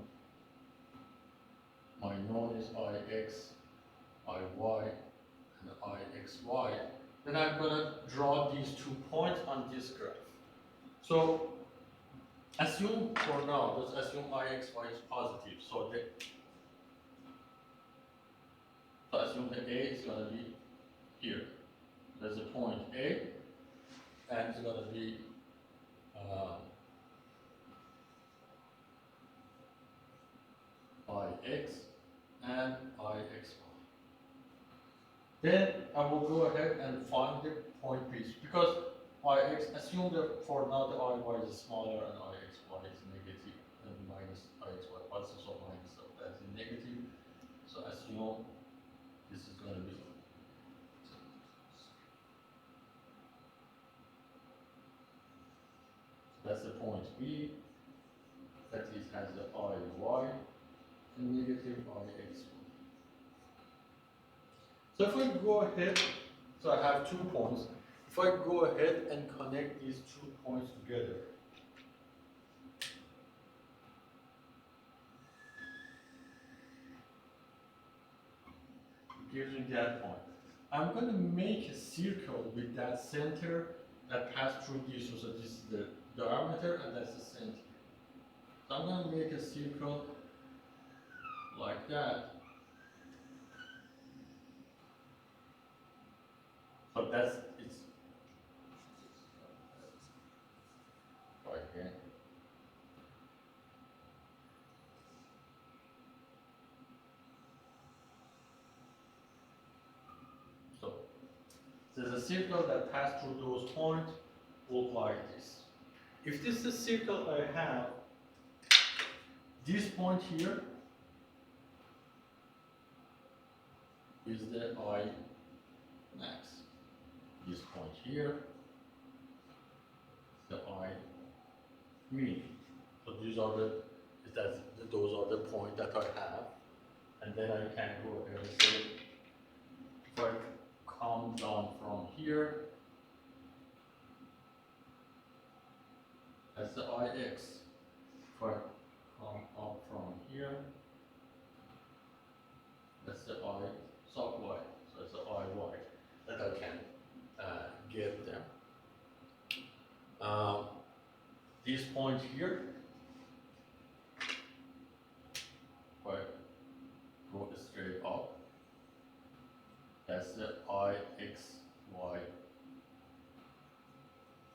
my known is ix, iy, and ixy, then I'm going to draw these 2 points on this graph. So assume for now, let's assume ixy is positive. So assume the A is going to be here. There's a point A, and it's going to be ix and ix. Then I will go ahead and find the point B, because ix, assume that for now the iy is smaller and ixy is negative and minus ixy, also so minus, so that's a negative. So assume this is going to be, that's the point B, that it has the iy and negative ix. So if I go ahead, so I have 2 points. If I go ahead and connect these 2 points together, it gives me that point. I'm going to make a circle with that center that passed through this. So this is the diameter and that's the center. So I'm going to make a circle like that. So that's it's right here. So there's a circle that passed through those points, look like this. If this is the circle I have, this point here is the I max. This point here, the I mean. So these are those are the points that I have, and then I can go ahead and say, if I come down from here, that's the ix. If I come up from here, that's the I sub y. So it's the iy that I can get them. This point here, if I go straight up, that's the ixy,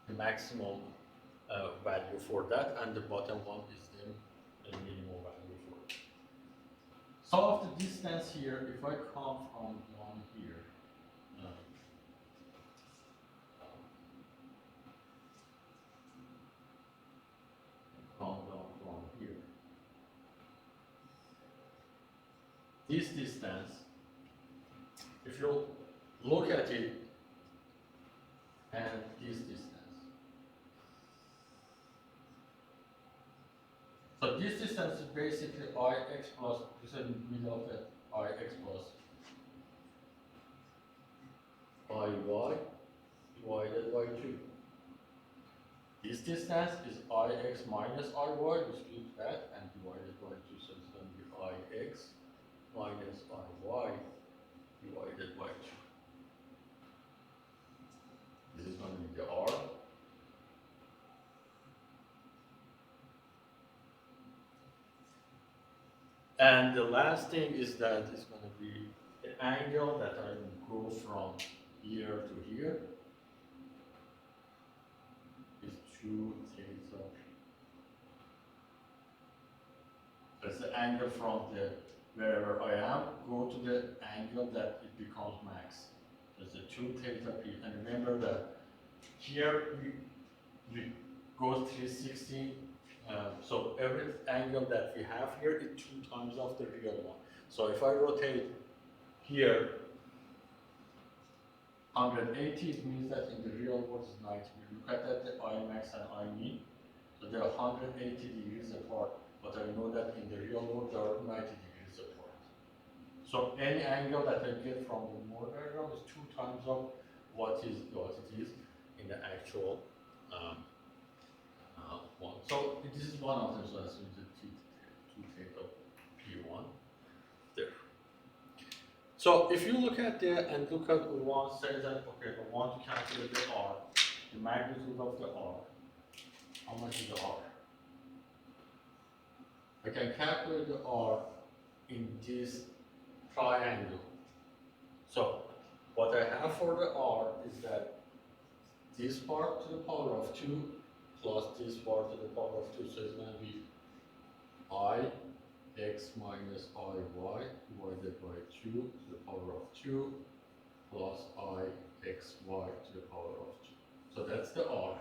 the maximum value for that, and the bottom one is the minimum value for it. Some of the distance here, if I come from down here, come down from here, this distance, if you look at it, and this distance. So this distance is basically ix plus, this is in the middle of it, ix plus iy divided by 2. This distance is ix minus iy, which gives that, and divided by 2, so it's going to be ix minus iy divided by 2. This is going to be the r. And the last thing is that it's going to be the angle that I go from here to here is 2 theta. That's the angle from the wherever I am, go to the angle that it becomes max. That's the 2 theta p. And remember that here we go 360. So every angle that we have here is 2 times of the real one. So if I rotate here 180, it means that in the real world is 90. We look at that, the I max and I mean. So they are 180 degrees apart, but I know that in the real world they are 90 degrees apart. So any angle that I get from the Mohr diagram is 2 times of what it is in the actual one. So this is one of them, so that's the 2 theta p1 there. So if you look at there and look at one, say that, okay, I want to calculate the R, the magnitude of the R. How much is the R? I can calculate the R in this triangle. So what I have for the r is that this part to the power of 2 plus this part to the power of 2, so it's going to be I x minus I y divided by 2 to the power of 2 plus I x y to the power of 2. So that's the r.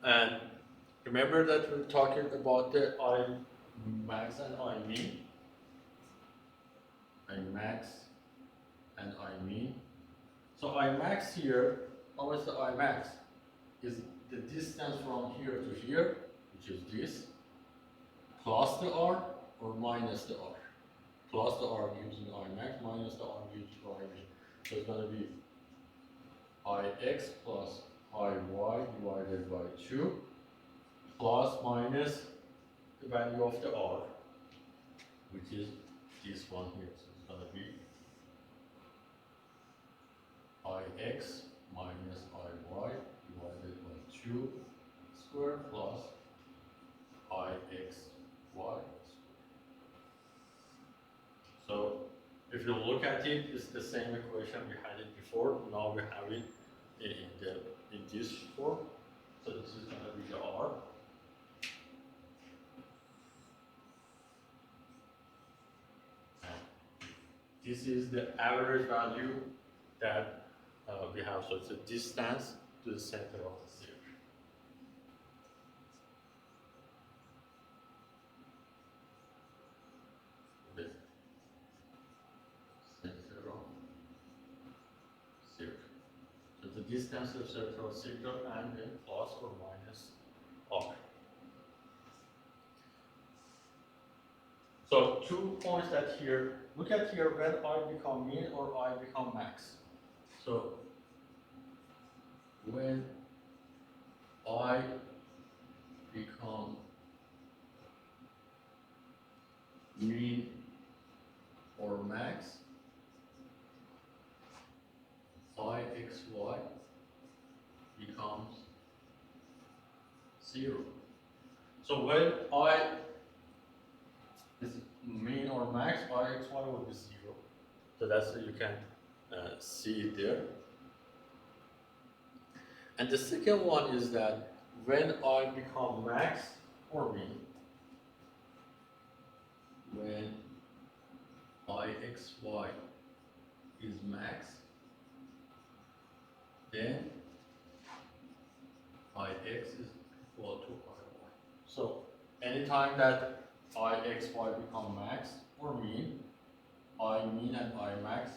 And remember that we're talking about the I max and I mean. I max and I mean. So I max here, how is the I max? Is the distance from here to here, which is this, plus the r or minus the r? Plus the r gives me I max, minus the r gives me I mean. So it's going to be Ix plus Iy divided by 2 plus minus the value of the r, which is this one here. So it's going to be Ix minus Iy divided by 2 square plus Ixy square. So if you look at it, it's the same equation we had it before. Now we have it in this form. So this is going to be the r. This is the average value that we have. So it's the distance to the center of the sphere. The center of sphere. So the distance to the center of sphere and then plus or minus r. So 2 points that here, look at here when I become mean or I become max. So when I become mean or max, Ixy becomes 0. So when I is mean or max, Ixy will be 0. So that's you can see it there. And the second one is that when I become max or mean, when Ixy is max, then Ix is equal to Iy. So anytime that Ixy become max or mean, I mean and I max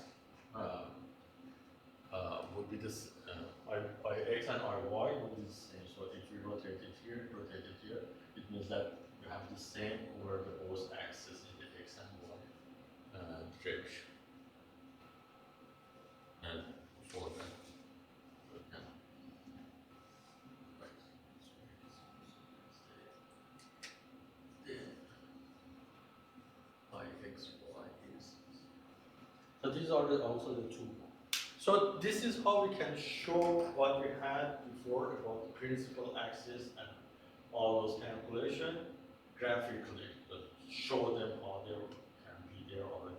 would be this. Ix and Iy would be the same. So if you rotate it here, it means that you have the same over the both axes in the x and y direction. And for that, so these are also the 2. So this is how we can show what we had before about the principal axis and all those calculations graphically. Show them how they can be there already.